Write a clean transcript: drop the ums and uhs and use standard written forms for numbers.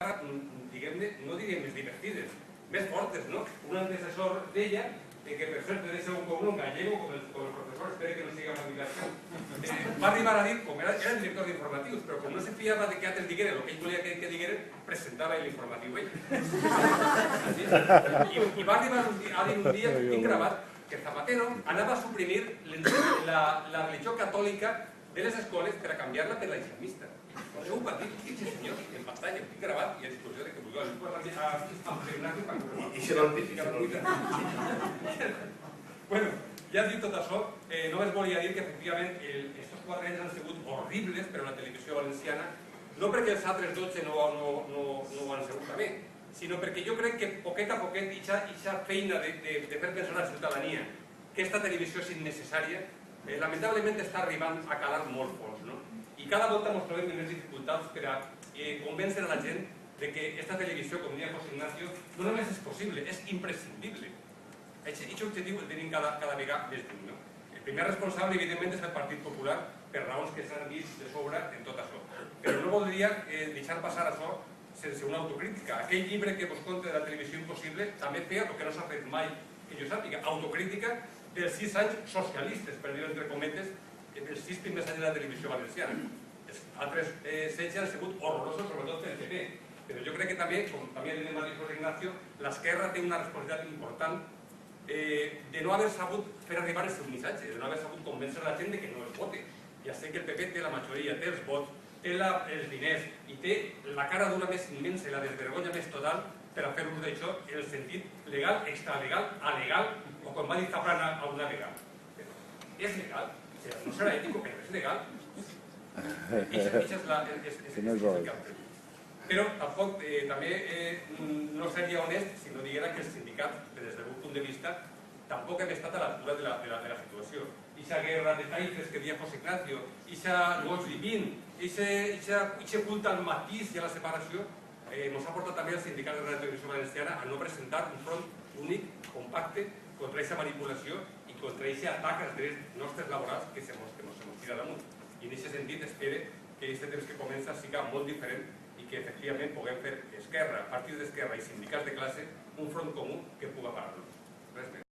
diguem-ne, no diria més divertides, més fortes, no? Un antecessor deia que, per cert, de ser un cognom gallego, com el professor, espero que no siga familiació, va arribar a dir, com era director d'informatius, però com no se fiava de que altres digueren el que ell volia que digueren, presentava l'informatiu ell. I va arribar a dir un dia, tinc gravat, que Zapatero anava a suprimir la religió catòlica de les escoles per a canviar-la per la islamista. Això ho va dir, fixi's senyor, en pantalla, tinc gravat i a disposició de que vulgueu. I se l'ha Bueno, ja dit tot això, només volia dir que efectivament aquests 4 anys han sigut horribles per a la televisió valenciana, no perquè els altres 12 no ho han sigut també, sinó perquè jo crec que poquet a poquet aquesta feina de fer pensar a la ciutadania que aquesta televisió és innecessària, lamentablement està arribant a calar molt fons, no? I cada volta ens trobem més dificultats per a convèncer a la gent de que aquesta televisió, com deia José Ignacio, no només és possible, és imprescindible. Aquest objectiu el tenim cada vegada més lluny. El primer responsable, evidentment, és el Partit Popular, per raons que s'han vist de sobre en tot això. Però no voldria deixar passar això sense una autocrítica. Aquell llibre que vos conta de la televisió impossible també feia el que no s'ha fet mai, que jo sàpiga, autocrítica dels 6 anys socialistes, per dir-ho entre cometes, dels 6 primers anys de la televisió valenciana. Els altres 16 han sigut horrorosos, sobretot pel PP. Però jo crec que també, com també ha dit el mateix José Ignacio, l'esquerra té una responsabilitat important de no haver sabut fer arribar el seu missatge, de no haver sabut convèncer la gent que no es vote. Ja sé que el PP té la majoria, té els vots, té els diners i té la cara d'una més immensa i la desvergonya més total per a fer ús d'això en el sentit legal, extralegal, alegal o com va dir Zaplana alguna vegada. És legal, no serà ètic, però és legal. Però tampoc també no seria honest si no diguera que els sindicats, des del meu punt de vista, tampoc hem estat a l'altura de la situació. Ixa guerra de taifes que deia José Ignacio, ixa goig divin, ixa culte al matís i a la separació, ens ha portat també els sindicats de la televisió valenciana a no presentar un front únic, compacte, contra aquesta manipulació i contra aquest atac als drets nostres laborals que se mos tira damunt. I en aquest sentit espero que aquest temps que comença siga molt diferent i que efectivament puguem fer esquerra, partits d'esquerra i sindicats de classe un front comú que puga parar-nos. Res més.